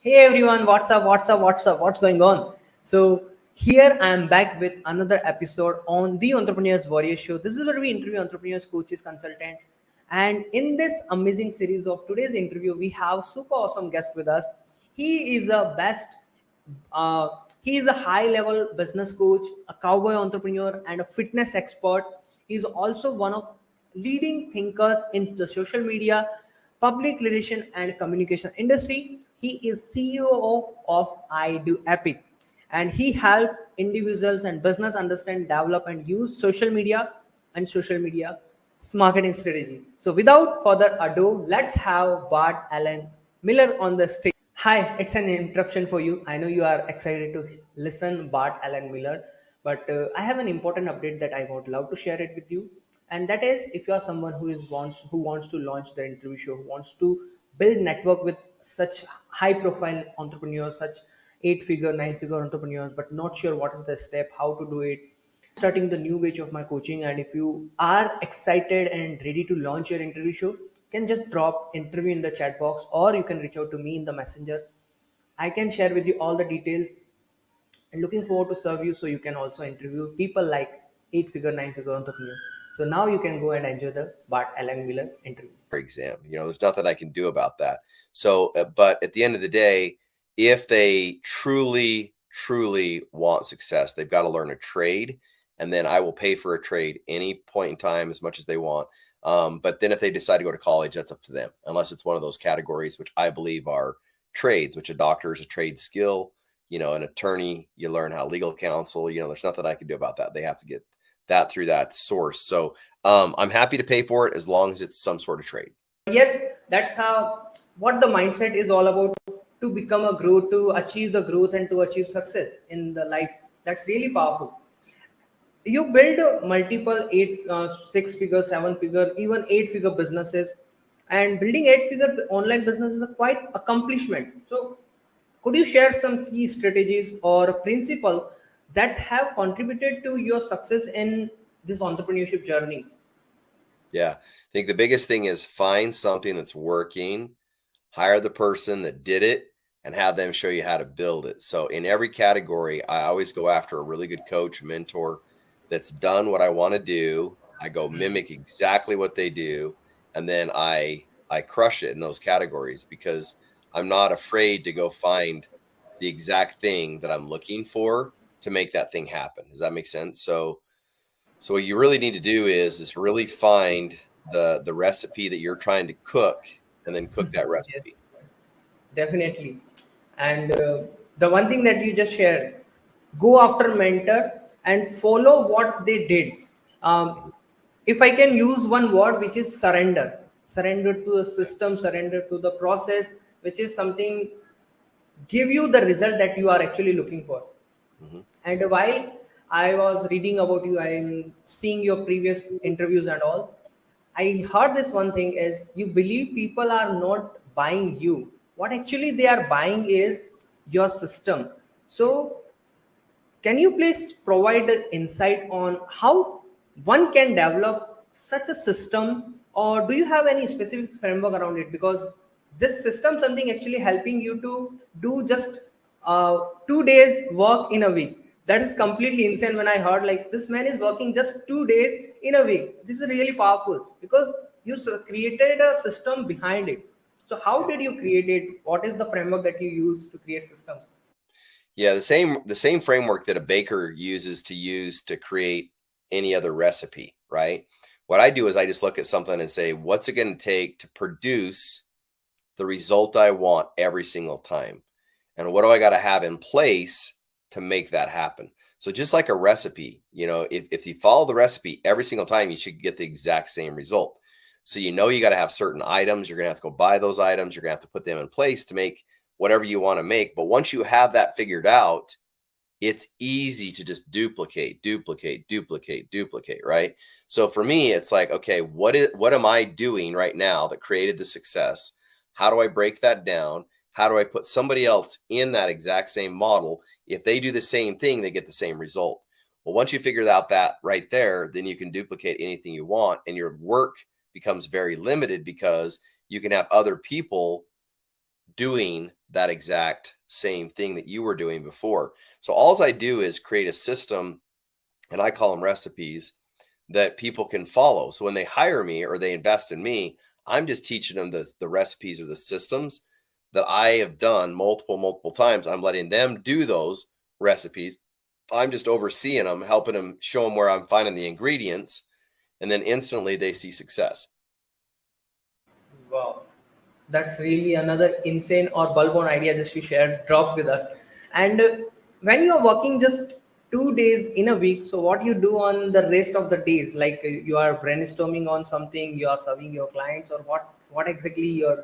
Hey everyone, what's up? What's up? What's up? What's going on? So, here I am back with another episode on the Entrepreneurs Warrior Show. This is where we interview entrepreneurs, coaches, consultants. And in this amazing series of today's interview, we have super awesome guest with us. He is a best, uh, he is a high level business coach, a cowboy entrepreneur, and a fitness expert. He is also one of leading thinkers in the social media, public relation, and communication industry. He is CEO of I Do Epic, and he helped individuals and business understand, develop, and use social media marketing strategy. So, without further ado, let's have Bart Allan Miller on the stage. Hi, it's an interruption for you. I know you are excited to listen Bart Allan Miller, but I have an important update that I would love to share it with you. And that is, if you are someone who wants to launch the interview show, who wants to build network with such high profile entrepreneurs, such 8 figure, 9 figure entrepreneurs, but not sure what is the step, how to do it, starting the new batch of my coaching. And if you are excited and ready to launch your interview show, you can just drop interview in the chat box, or you can reach out to me in the messenger. I can share with you all the details, and looking forward to serve you so you can also interview people like 8 figure, 9 figure entrepreneurs. So now you can go and enjoy the Bart Allan Miller interview. For exam. There's nothing I can do about that. So, but at the end of the day, if they truly want success, they've got to learn a trade, and then I will pay for a trade any point in time as much as they want. But then if they decide to go to college, that's up to them, unless it's one of those categories, which I believe are trades, which a doctor is a trade skill, an attorney, you learn how legal counsel, there's nothing I can do about that. They have to get that through that source. So I'm happy to pay for it as long as it's some sort of trade. Yes, that's how what the mindset is all about, to become a growth, to achieve the growth, and to achieve success in the life. That's really powerful. You build multiple six figure, seven figure, even 8 figure businesses, and building 8 figure online business is a quite accomplishment. So could you share some key strategies or principle that have contributed to your success in this entrepreneurship journey? Yeah, I think the biggest thing is find something that's working, hire the person that did it, and have them show you how to build it. So in every category, I always go after a really good coach, mentor that's done what I want to do. I go mimic exactly what they do, and then I crush it in those categories because I'm not afraid to go find the exact thing that I'm looking for to make that thing happen. Does that make sense? So what you really need to do is really find the recipe that you're trying to cook, and then cook that Yes, recipe. definitely. And the one thing that you just shared, go after mentor and follow what they did. Um, if I can use one word, which is surrender to the system, surrender to the process, which is something give you the result that you are actually looking for. Mhm. And while I was reading about you, I'm seeing your previous interviews and all. I heard this one thing is you believe people are not buying you. What actually they are buying is your system. So can you please provide an insight on how one can develop such a system, or do you have any specific framework around it? Because this system something actually helping you to do just 2 days work in a week. That is completely insane. When I heard like this man is working just 2 days in a week, this is really powerful because you created a system behind it. So how did you create it? What is the framework that you use to create systems? Yeah, the same framework that a baker uses to create any other recipe, right? What I do is I just look at something and say, what's it going to take to produce the result I want every single time? And what do I got to have in place to make that happen? So just like a recipe, if you follow the recipe every single time, you should get the exact same result. So you got to have certain items. You're going to have to go buy those items. You're going to have to put them in place to make whatever you want to make. But once you have that figured out, it's easy to just duplicate, right? So for me, it's like, okay, what am I doing right now that created the success? How do I break that down? How do I put somebody else in that exact same model? If they do the same thing, they get the same result. Well, once you figure out that right there, then you can duplicate anything you want, and your work becomes very limited because you can have other people doing that exact same thing that you were doing before. So all I do is create a system, and I call them recipes, that people can follow. So when they hire me or they invest in me, I'm just teaching them the recipes or the systems that I have done multiple times. I'm letting them do those recipes. I'm just overseeing them, helping them, show them where I'm finding the ingredients, and then instantly they see success. Wow, that's really another insane or bulb on idea just you shared, drop with us. And when you are working just 2 days in a week, so what you do on the rest of the days? Like you are brainstorming on something, you are serving your clients, or what exactly your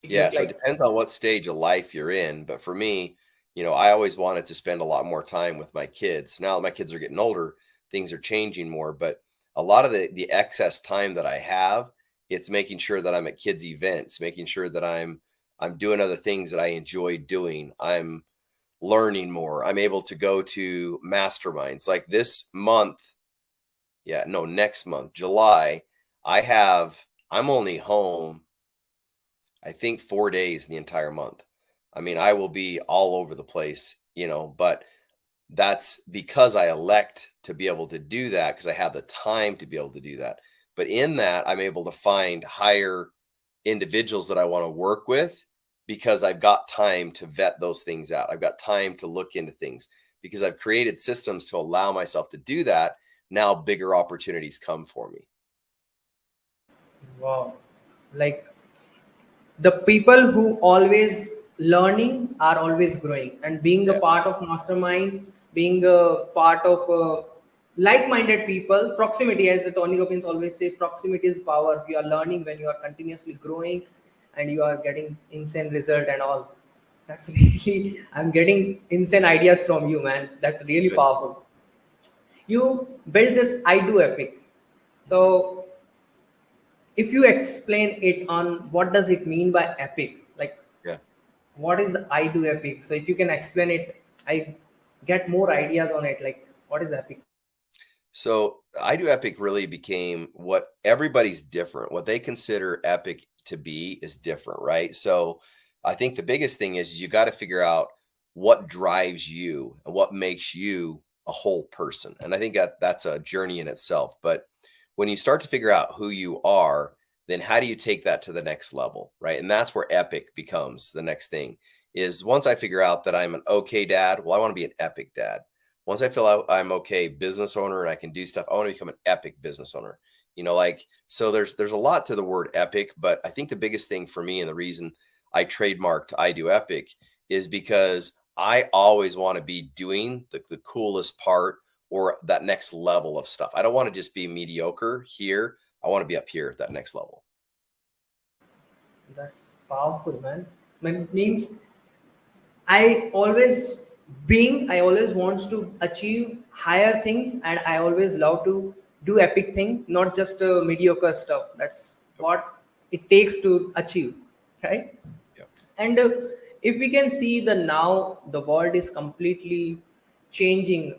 it Yeah, look so it like? depends on what stage of life you're in. But for me, I always wanted to spend a lot more time with my kids. Now that my kids are getting older, things are changing more. But a lot of the excess time that I have, it's making sure that I'm at kids' events, making sure that I'm doing other things that I enjoy doing. I'm learning more. I'm able to go to masterminds like this month. Yeah, no, next month, July, I have I'm only home I think 4 days the entire month. I mean, I will be all over the place, but that's because I elect to be able to do that because I have the time to be able to do that. But in that, I'm able to find higher individuals that I want to work with because I've got time to vet those things out. I've got time to look into things because I've created systems to allow myself to do that. Now bigger opportunities come for me. Wow, like the people who always learning are always growing, and being a Yeah, part of mastermind, being a part of like-minded people, proximity, as Tony Robbins always say, proximity is power. You are learning when you are continuously growing and you are getting insane result and all. That's really, I'm getting insane ideas from you, man. That's really good. powerful. You build this I do epic. So if you explain it on what does it mean by epic, like Yeah. what is the I do epic? So if you can explain it, I get more ideas on it. Like what is epic? So I do epic really became what everybody's different. What they consider epic to be is different, right? So I think the biggest thing is you got to figure out what drives you and what makes you a whole person. And I think that's a journey in itself. But when you start to figure out who you are, then how do you take that to the next level, right? And that's where epic becomes the next thing. Is once I figure out that I'm an okay dad, well, I want to be an epic dad. Once I feel out I'm okay business owner and I can do stuff, I want to become an epic business owner. Like so there's a lot to the word epic, but I think the biggest thing for me and the reason I trademarked I do epic is because I always want to be doing the coolest part or that next level of stuff. I don't want to just be mediocre here. I want to be up here at that next level. That's powerful, man. Means I always wants to achieve higher things, and I always love to do epic thing, not just mediocre stuff. That's what it takes to achieve, right? Yeah. And if we can see the now the world is completely changing,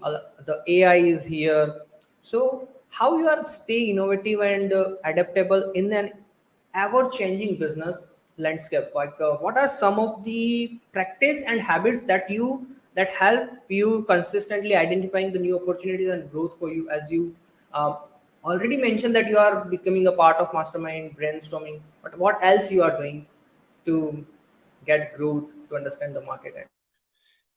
the AI is here. So how you are stay innovative and adaptable in an ever changing business landscape? Like what are some of the practice and habits that help you consistently identifying the new opportunities and growth for you, as you uh, already mentioned that you are becoming a part of mastermind brainstorming, but what else you are doing to get growth, to understand the market?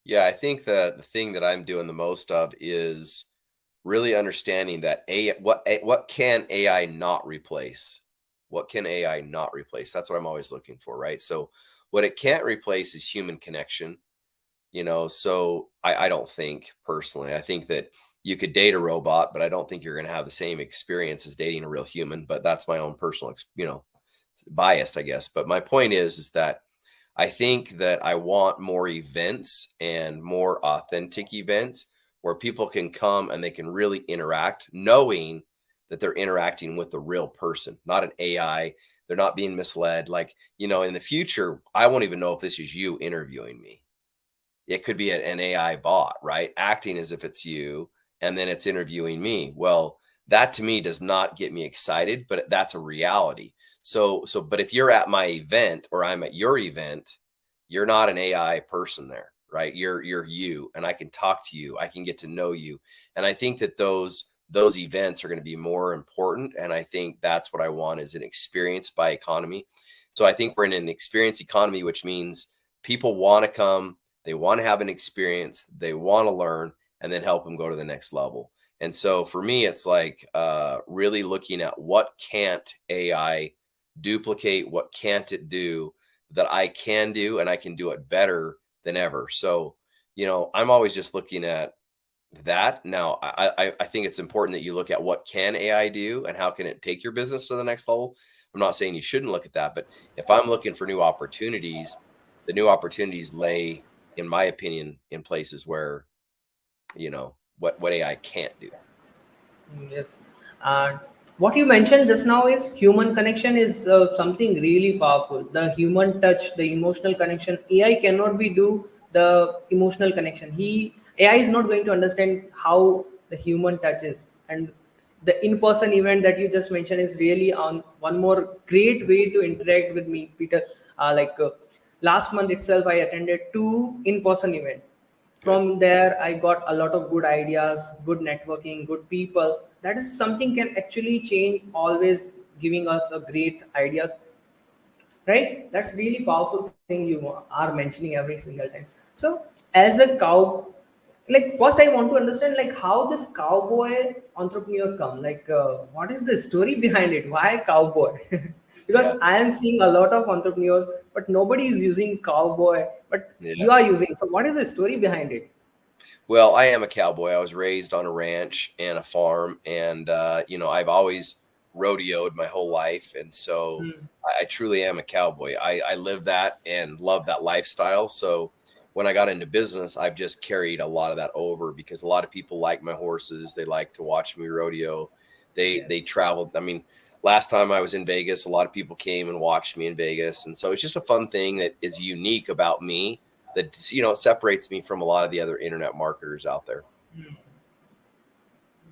Yeah, I think that the thing that I'm doing the most of is really understanding that what can AI not replace? What can AI not replace? That's what I'm always looking for, right? So what it can't replace is human connection. So I don't think personally, I think that you could date a robot, but I don't think you're going to have the same experience as dating a real human. But that's my own personal, biased, I guess. But my point is that I think that I want more events and more authentic events where people can come and they can really interact, knowing that they're interacting with the real person, not an AI. They're not being misled. Like, in the future, I won't even know if this is you interviewing me. It could be an AI bot, right? Acting as if it's you, and then it's interviewing me. Well, that to me does not get me excited, but that's a reality. But if you're at my event or I'm at your event, you're not an AI person there, right? You're you, and I can talk to you. I can get to know you. And I think that those events are going to be more important. And I think that's what I want, is an experience by economy. So I think we're in an experience economy, which means people want to come, they want to have an experience, they want to learn, and then help them go to the next level. And so for me, it's like really looking at what can't AI duplicate, what can't it do that I can do, and I can do it better than ever. So, I'm always just looking at that. Now, I think it's important that you look at what can AI do and how can it take your business to the next level. I'm not saying you shouldn't look at that, but if I'm looking for new opportunities, the new opportunities lay, in my opinion, in places where, what AI can't do. Yes. And what you mentioned just now is human connection is something really powerful. The human touch, the emotional connection. AI cannot be do the emotional connection. AI is not going to understand how the human touch is. And the in-person event that you just mentioned is really on one more great way to interact with me, Peter. Last month itself, I attended two in-person events. Good. From there I got a lot of good ideas, good networking, good people. That is something can actually change, always giving us a great ideas, right? That's really powerful thing you are mentioning every single time. So as a cow, like first I want to understand like how this cowboy entrepreneur come, what is the story behind it, why cowboy? Because Yeah. I am seeing a lot of entrepreneurs but nobody is using cowboy, but Yeah. you are using. So what is the story behind it? Well, I am a cowboy. I was raised on a ranch and a farm, and I've always rodeoed my whole life, and so Hmm. I truly am a cowboy. I live that and love that lifestyle. So when I got into business, I've just carried a lot of that over because a lot of people like my horses. They like to watch me rodeo. They Yes. traveled. I mean, last time I was in Vegas, a lot of people came and watched me in Vegas, and so it's just a fun thing that is unique about me that separates me from a lot of the other internet marketers out there.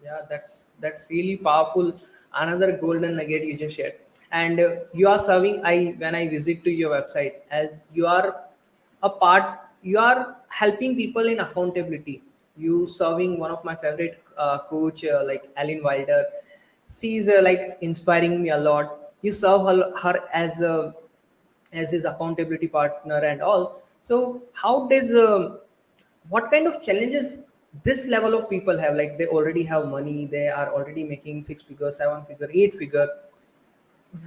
Yeah, that's really powerful. Another golden nugget you just shared, and you are serving. When I visit to your website, as you are a part, you are helping people in accountability. You serving one of my favorite coach, like Alan Wilder. She's like inspiring me a lot. You serve her as his accountability partner and all. So how does what kind of challenges this level of people have? Like they already have money, they are already making six figure, seven figure, eight figure.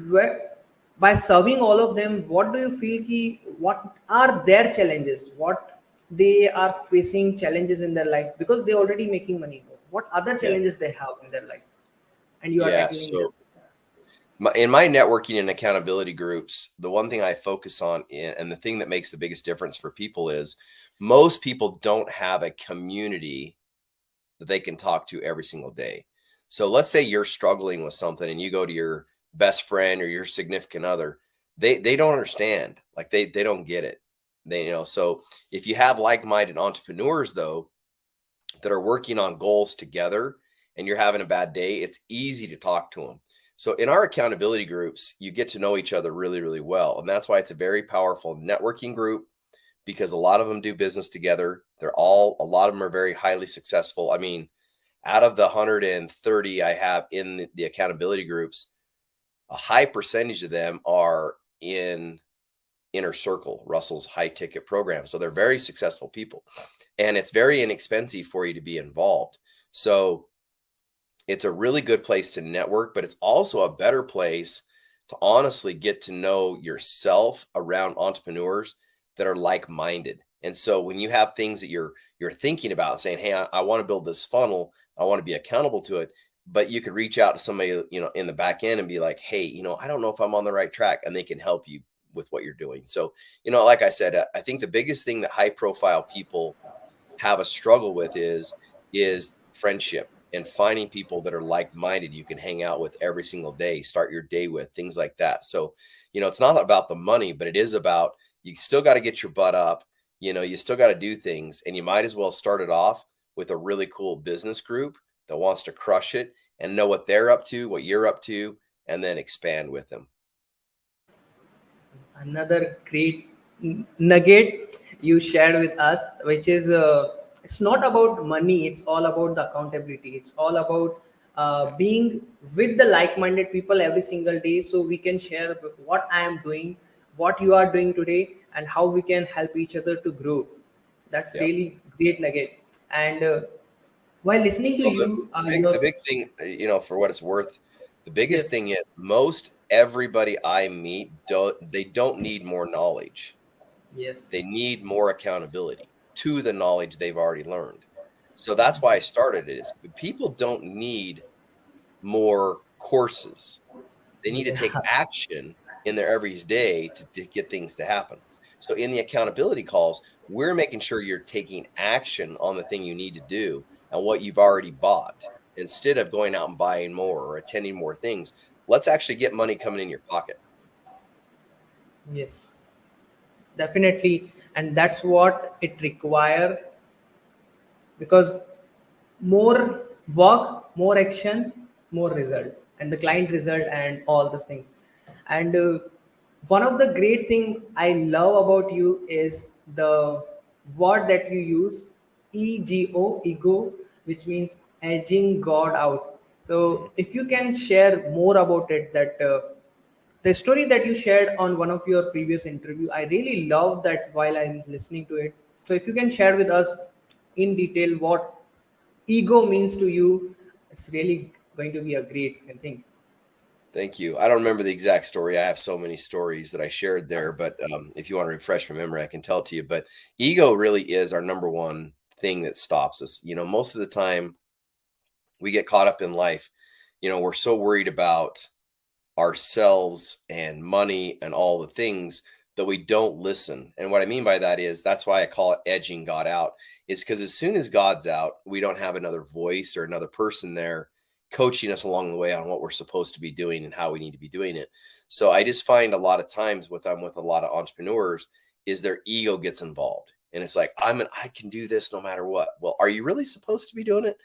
Where, by serving all of them, what do you feel what are their challenges? What they are facing challenges in their life because they already making money. What other Yeah. challenges they have in their life, and you are Yeah. tackling them? So in my networking and accountability groups, the one thing I focus on and the thing that makes the biggest difference for people is most people don't have a community that they can talk to every single day. So let's say you're struggling with something and you go to your best friend or your significant other, they don't understand. Like they don't get it. So if you have like-minded entrepreneurs though that are working on goals together and you're having a bad day, it's easy to talk to them. So in our accountability groups, you get to know each other really, really well. And that's why it's a very powerful networking group because a lot of them do business together. A lot of them are very highly successful. I mean, out of the 130 I have in the accountability groups, a high percentage of them are in Inner Circle, Russell's high ticket program. So they're very successful people. And it's very inexpensive for you to be involved. So it's a really good place to network, but it's also a better place to honestly get to know yourself around entrepreneurs that are like-minded. And so when you have things that you're thinking about saying, hey, I want to build this funnel, I want to be accountable to it, but you could reach out to somebody, in the back end and be like, hey, I don't know if I'm on the right track, and they can help you with what you're doing. So, like I said, I think the biggest thing that high profile people have a struggle with is friendship and finding people that are like-minded you can hang out with every single day, start your day with, things like that. So it's not about the money, but it is about, you still got to get your butt up, you still got to do things, and you might as well start it off with a really cool business group that wants to crush it and know what they're up to, what you're up to, and then expand with them. another great nugget you shared with us, which is it's not about money, it's all about the accountability, it's all about Yeah. being with the like-minded people every single day, so we can share what I am doing, what you are doing today, and how we can help each other to grow. That's Yeah. really great nugget. And while listening to Well, you, the big thing, for what it's worth, the biggest yes, thing is most everybody I meet don't need more knowledge. yes, They need more accountability to the knowledge they've already learned. So that's why I started it. Is people don't need more courses. They need to yeah, take action in their everyday to get things to happen. So in the accountability calls, we're making sure you're taking action on the thing you need to do and what you've already bought instead of going out and buying more or attending more things. Let's actually get money coming in your pocket. yes, definitely. And that's what it require, because more work, more action, more result, and the Yeah. client result, and all those things. And one of the great thing I love about you is the word that you use, ego, which means edging God out. Mhm. So if you can share more about it, that the story that you shared on one of your previous interview, I really love that while I'm listening to it. So if you can share with us in detail what ego means to you, it's really going to be a great thing. Thank you. I don't remember the exact story. I have so many stories that I shared there, but if you want to refresh my memory, I can tell it to you. But ego really is our number one thing that stops us. Most of the time we get caught up in life. We're so worried about ourselves and money and all the things that we don't listen. And what I mean by that is that's why I call it edging God out, is because as soon as God's out, we don't have another voice or another person there coaching us along the way on what we're supposed to be doing and how we need to be doing it. So I just find a lot of times I'm with a lot of entrepreneurs is their ego gets involved. And it's like, I can do this no matter what. Well, are you really supposed to be doing it?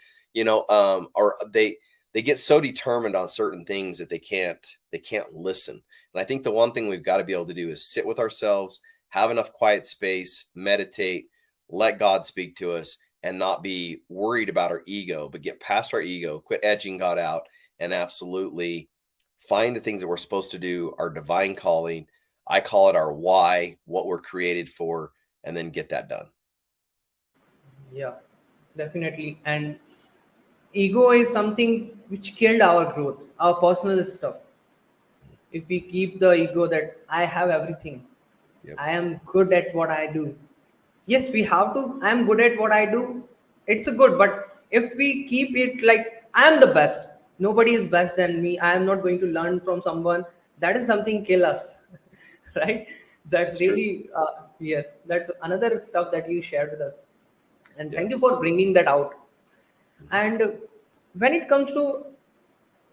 Or they get so determined on certain things that they can't listen. And I think the one thing we've got to be able to do is sit with ourselves, have enough quiet space, meditate, let God speak to us, and not be worried about our ego, but get past our ego, quit edging God out, and absolutely find the things that we're supposed to do, our divine calling. I call it our why, what we're created for, and then get that done. Yeah, definitely. And ego is something which killed our growth, our personal stuff. If we keep the ego that I have everything, Yep. I am good at what I do. Yes, we have to. I am good at what I do. It's a good, but if we keep it like I am the best, nobody is best than me. I am not going to learn from someone. That is something kill us, right? That's That's true. really yes. That's another stuff that you shared with us, and Yeah. thank you for bringing that out. Mhm. And when it comes to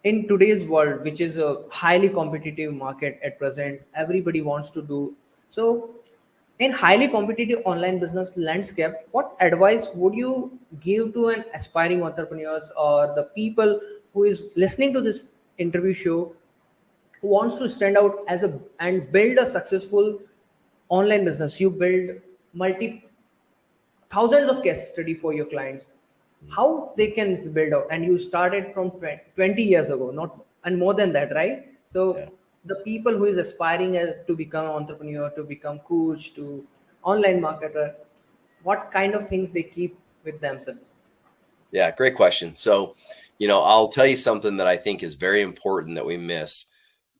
in today's world, which is a highly competitive market at present, everybody wants to do so. In highly competitive online business landscape, what advice would you give to an aspiring entrepreneurs or the people who is listening to this interview show, who wants to stand out as a and build a successful online business? You build multi thousands of case study for your clients, Mhm. how they can build out, and you started from 20 years ago, not and more than that, right? Yeah. So the people who is aspiring to become entrepreneur, to become coach, to online marketer, what kind of things they keep with themselves? Yeah, great question. So, I'll tell you something that I think is very important that we miss,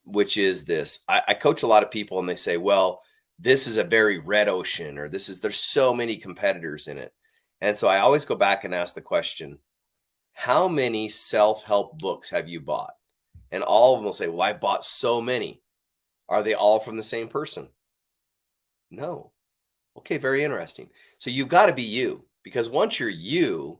which is this. I coach a lot of people and they say, well, this is a very red ocean, or there's so many competitors in it. And so I always go back and ask the question, how many self-help books have you bought? And all of them will say, well, I bought so many. Are they all from the same person? No. Okay, very interesting. So you've got to be you, because once you're you,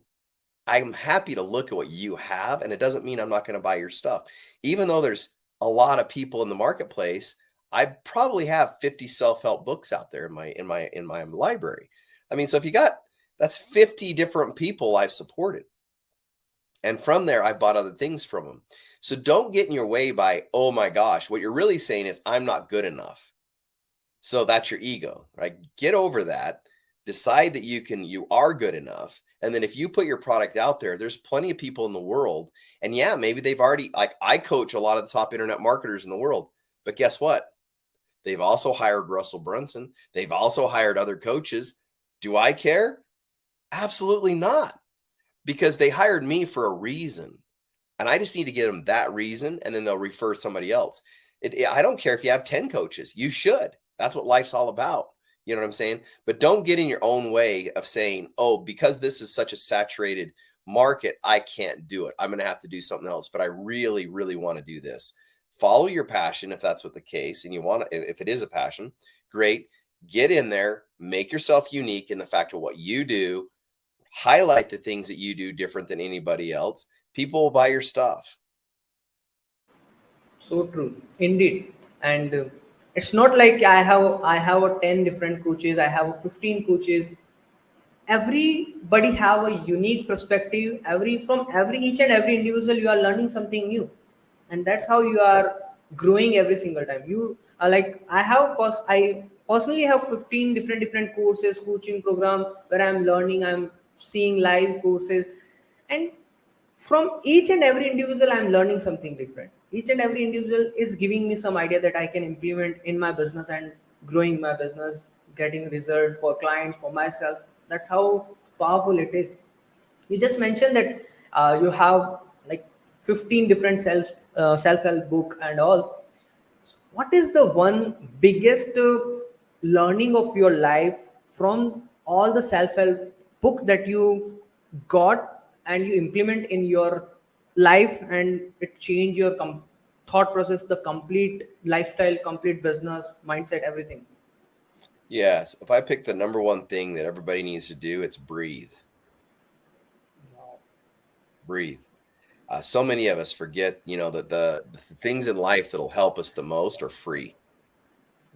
I'm happy to look at what you have, and it doesn't mean I'm not going to buy your stuff. Even though there's a lot of people in the marketplace, I probably have 50 self-help books out there in my library. I mean, so if you got that's 50 different people I've supported. And from there, I bought other things from them. So don't get in your way by, oh my gosh, what you're really saying is I'm not good enough. So that's your ego, right? Get over that. Decide that you are good enough. And then if you put your product out there, there's plenty of people in the world. And yeah, maybe they've already, like, I coach a lot of the top internet marketers in the world. But guess what? They've also hired Russell Brunson. They've also hired other coaches. Do I care? Absolutely not. Because they hired me for a reason. And I just need to get them that reason, and then they'll refer somebody else. I don't care if you have 10 coaches. You should. That's what life's all about. You know what I'm saying? But don't get in your own way of saying, oh, because this is such a saturated market, I can't do it. I'm going to have to do something else. But I really, really want to do this. Follow your passion if that's what the case. And you want to, if it is a passion, great. Get in there, make yourself unique in the fact of what you do, highlight the things that you do different than anybody else. People will buy your stuff. So true, indeed. And it's not like I have a 10 different coaches, I have a 15 coaches. Everybody have a unique perspective. Every each and every individual, you are learning something new, and that's how you Yep. are growing every single time. You are like, I personally have 15 different courses, coaching programs, where I'm learning, I'm seeing live courses. And from each and every individual, I'm learning something different. Each and every individual is giving me some idea that I can implement in my business and growing my business, getting results for clients, for myself. That's how powerful it is. You just mentioned that you have like 15 different self-help book and all. What is the one biggest learning of your life from all the self-help book that you got and you implement in your life, and it change your thought process, the complete lifestyle, complete business mindset, everything? Yes. If I pick the number one thing that everybody needs to do, it's breathe. Breathe. So many of us forget, that the things in life that'll help us the most are free.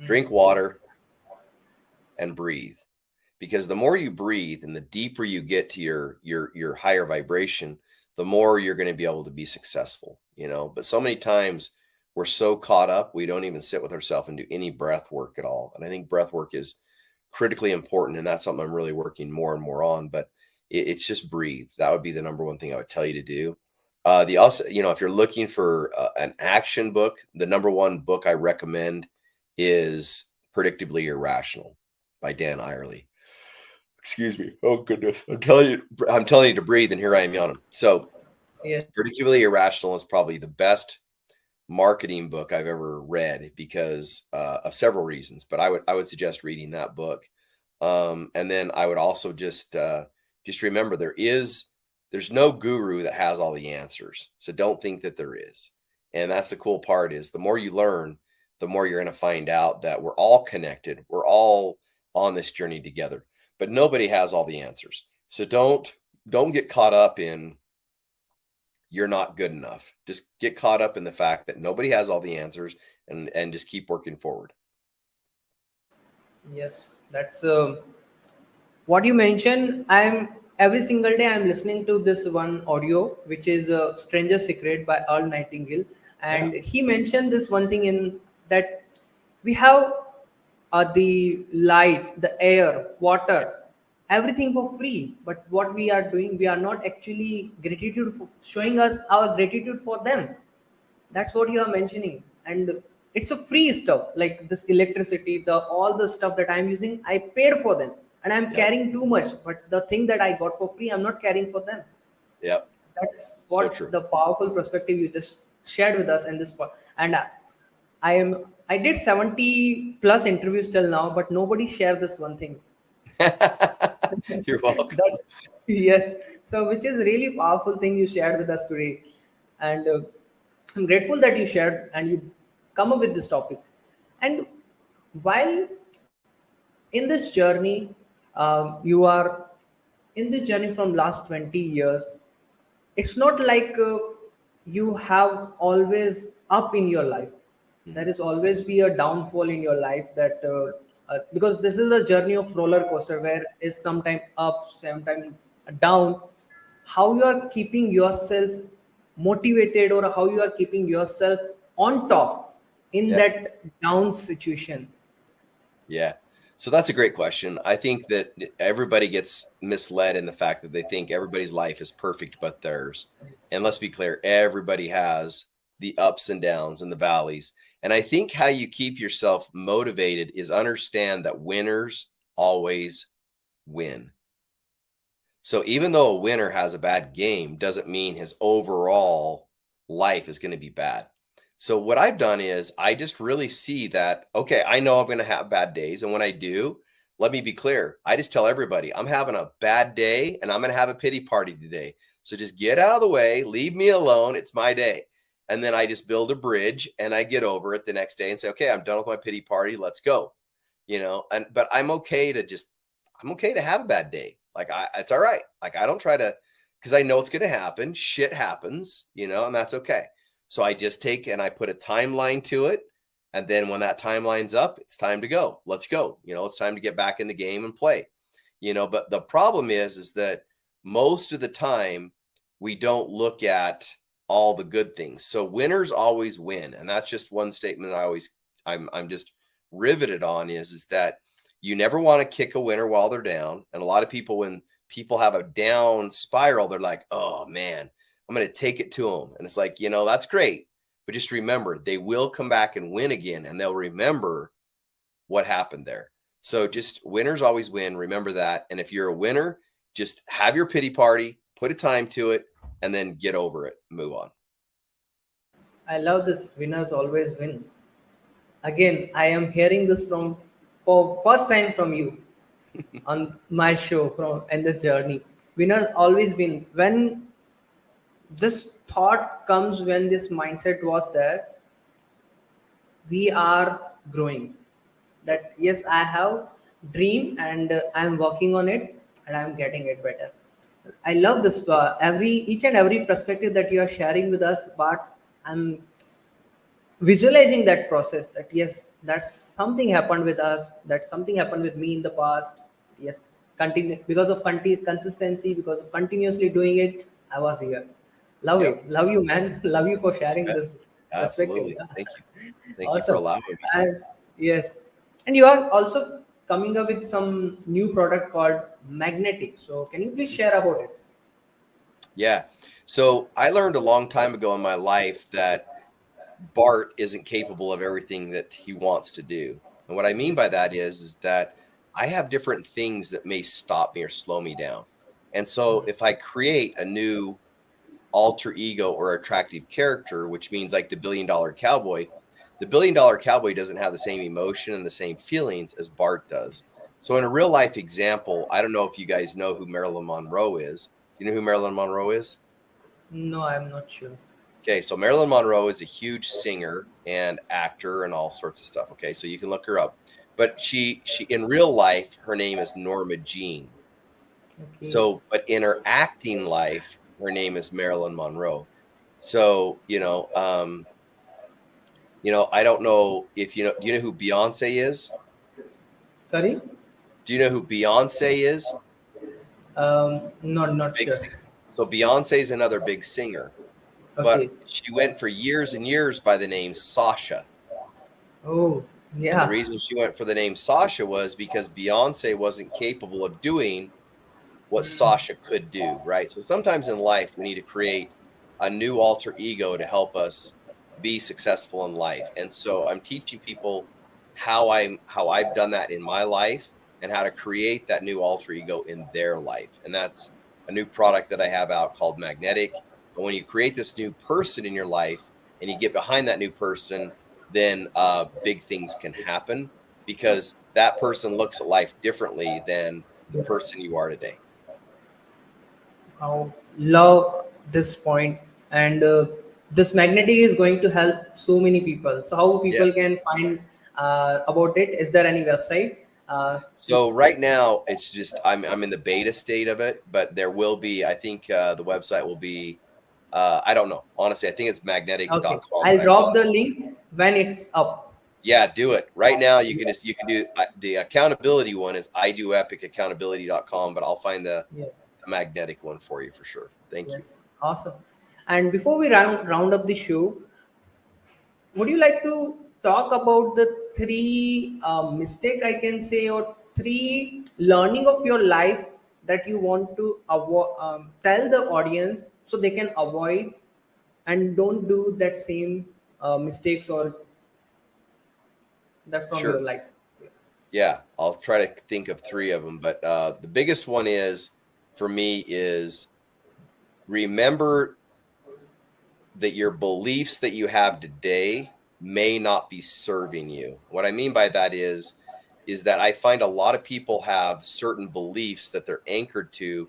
Drink water and breathe. Because the more you breathe and the deeper you get to your higher vibration, the more you're going to be able to be successful. But so many times we're so caught up, we don't even sit with ourselves and do any breath work at all. And I think breath work is critically important, and that's something I'm really working more and more on. But it's just breathe. That would be the number one thing I would tell you to do. The also, if you're looking for an action book, the number one book I recommend is Predictably Irrational by Dan Irely. Excuse me. Oh goodness. I'm telling you to breathe, and here I am yawning. So Yes. Predictably Irrational is probably the best marketing book I've ever read because of several reasons, but I would suggest reading that book. And then I would also just remember there's no guru that has all the answers. So don't think that there is. And that's the cool part, is the more you learn, the more you're going to find out that we're all connected. We're all on this journey together, but nobody has all the answers. So don't get caught up in you're not good enough. Just get caught up in the fact that nobody has all the answers, and just keep working forward. Yes, that's what you mentioned. I'm every single day I'm listening to this one audio, which is Stranger Secret by Earl Nightingale. Yeah. And he mentioned this one thing in that we have the light, the air, water, everything for free. But what we are doing, we are not actually gratitude for showing us our gratitude for them. That's what you are mentioning. And it's a free stuff, like this electricity, the all the stuff that I'm using, I paid for them, and I'm Yep. carrying too much. But the thing that I got for free, I'm not carrying for them. Yep. That's So what true. the powerful perspective you just shared with us in this part. And I did 70 plus interviews till now, but nobody shared this one thing. You're welcome. That's yes. So, which is really powerful thing you shared with us today, and I'm grateful that you shared and you come up with this topic. And while in this journey, you are in this journey from last 20 years. It's not like you have always up in your life. There Mhm. is always be a downfall in your life, that because this is a journey of roller coaster, where is sometime up, sometime down. How you are keeping yourself motivated, or how you are keeping yourself on top in Yeah. that down situation? Yeah. So that's a great question. I think that everybody gets misled in the fact that they think everybody's life is perfect but theirs. Yes, And let's yes. be clear, everybody has the ups and downs and the valleys. And I think how you keep yourself motivated is understand that winners always win. So even though a winner has a bad game, doesn't mean his overall life is going to be bad. So what I've done is I just really see that, okay, I know I'm going to have bad days. And when I do, let me be clear. I just tell everybody I'm having a bad day and I'm going to have a pity party today. So just get out of the way, leave me alone. It's my day. And then I just build a bridge and I get over it the next day and say, okay, I'm done with my pity party. Let's go. But I'm okay to have a bad day. Like it's all right. Like I don't try to, because I know it's going to happen. Shit happens, and that's okay. So I just take and I put a timeline to it. And then when that timeline's up, it's time to go. Let's go. It's time to get back in the game and play. But the problem is that most of the time we don't look at all the good things. So winners always win. And that's just one statement I'm just riveted on is that you never want to kick a winner while they're down. And a lot of people, when people have a down spiral, they're like, oh man, I'm going to take it to them. And it's like, that's great. But just remember, they will come back and win again. And they'll remember what happened there. So just winners always win. Remember that. And if you're a winner, just have your pity party, put a time to it, and then get over it. Move on. I love this. Winners always win. Again, I am hearing this from for first time from you on my show from in this journey. Winners always win. When this thought comes, when this mindset was there, we are growing. That yes, I have dream and I am working on it and I am getting it better. I love this every each and every perspective that you are sharing with us, but I'm visualizing that process, that yes, that's something happened with us, that something happened with me in the past. Yes, continue because of consistency, because of continuously doing it, I was here. Love Yep. it, love you, man. Love you for sharing Yeah, this perspective. absolutely. Thank you. Thank you for Awesome. allowing me to. And yes, and you are also coming up with some new product called magnetic, so can you please share about it? Yeah. So I learned a long time ago in my life that Bart isn't capable of everything that he wants to do. And what I mean by Yes. that is that I have different things that may stop me or slow me down. And so if I create a new alter ego or attractive character, which means like the billion dollar cowboy doesn't have the same emotion and the same feelings as Bart does. So in a real life example, I don't know if you guys know who Marilyn Monroe is. You know who Marilyn Monroe is? No, I'm not sure. Okay, so Marilyn Monroe is a huge singer and actor and all sorts of stuff. Okay, so you can look her up. But she in real life, her name is Norma Jean. Okay. So, but in her acting life, her name is Marilyn Monroe. So, I don't know if do you know who Beyonce is? Sorry. Do you know who Beyonce is? Not Big sure. singer. So Beyonce is another big singer, but Okay. she went for years and years by the name Sasha. Oh, And the yeah. reason she went for the name Sasha was because Beyonce wasn't capable of doing what Sasha could do, right? So sometimes in life, we need to create a new alter ego to help us be successful in life. And so I'm teaching people how I've done that in my life and how to create that new alter ego in their life. And that's a new product that I have out called Magnetic. And when you create this new person in your life and you get behind that new person, then big things can happen because that person looks at life differently than the Yes. person you are today. I love this point, and this magnetic is going to help so many people. So, how Yeah. people can find about it? Is there any website? So right now it's just I'm in the beta state of it, but there will be, I think the website will be I don't know. Honestly, I think it's Okay, magnetic.com, I'll but I drop the apologize. link when it's up. Yeah, do it. Right now Yeah. you can do the accountability one is I do epicaccountability.com, but I'll find Yeah. the magnetic one for you for sure. Thank you. Yes. Awesome. And before we round up the show, would you like to talk about the three mistake I can say, or three learning of your life that you want to tell the audience so they can avoid and don't do that same mistakes or that from your Sure. life. Yeah, I'll try to think of three of them, but the biggest one is for me is remember that your beliefs that you have today may not be serving you. What I mean by that is that I find a lot of people have certain beliefs that they're anchored to,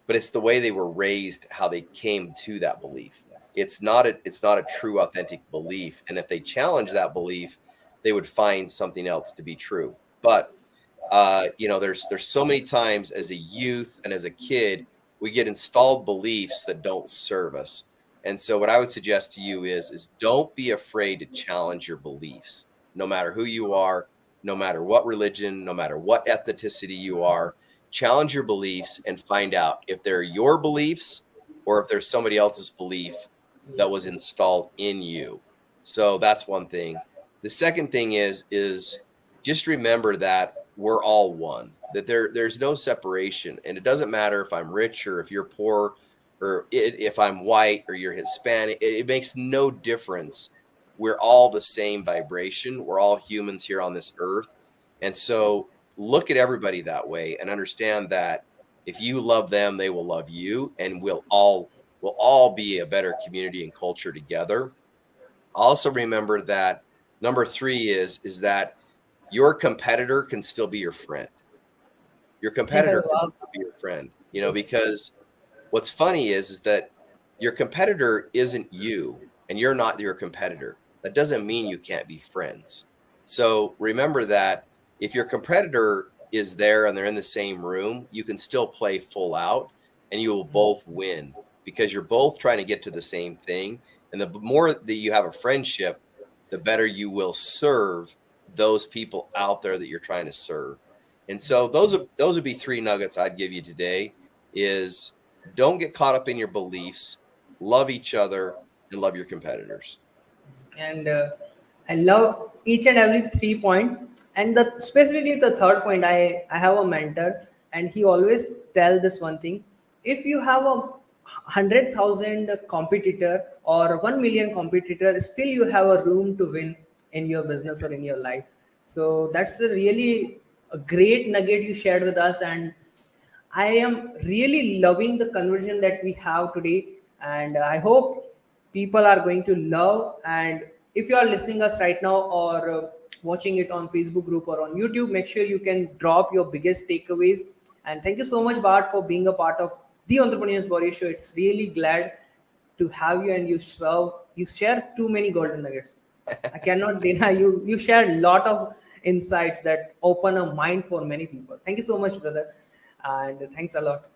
but it's the way they were raised, how they came to that belief. Yes. It's not a true authentic belief, and if they challenge that belief, they would find something else to be true. But there's so many times as a youth and as a kid, we get installed beliefs that don't serve us. And so what I would suggest to you is don't be afraid to challenge your beliefs, no matter who you are, no matter what religion, no matter what ethnicity you are. Challenge your beliefs and find out if they're your beliefs or if there's somebody else's belief that was installed in you. So that's one thing. The second thing is just remember that we're all one, that there's no separation, and it doesn't matter if I'm rich or if you're poor, or if I'm white or you're Hispanic. It makes no difference. We're all the same vibration. We're all humans here on this earth. And so look at everybody that way and understand that if you love them, they will love you, and we'll all be a better community and culture together. Also remember that number three is that your competitor can still be your friend. Your competitor can Wow. still be your friend, Yes. because what's funny is that your competitor isn't you and you're not your competitor. That doesn't mean you can't be friends. So remember that if your competitor is there and they're in the same room, you can still play full out and you will both win because you're both trying to get to the same thing. And the more that you have a friendship, the better you will serve those people out there that you're trying to serve. And so those would be three nuggets I'd give you today is don't get caught up in your beliefs, love each other, and love your competitors. And I love each and every 3 point. And the specifically the third point, I have a mentor, and he always tell this one thing: if you have a 100,000 competitor or 1 million competitor, still you have a room to win in your business or in your life. So that's a really a great nugget you shared with us, and I am really loving the conversation that we have today, and I hope people are going to love. And if you are listening us right now or watching it on Facebook group or on YouTube, make sure you can drop your biggest takeaways. And thank you so much, Bart, for being a part of the Entrepreneurs Warrior Show. It's really glad to have you, and you share too many golden nuggets. I cannot deny you. You share a lot of insights that open a mind for many people. Thank you so much, brother, and thanks a lot.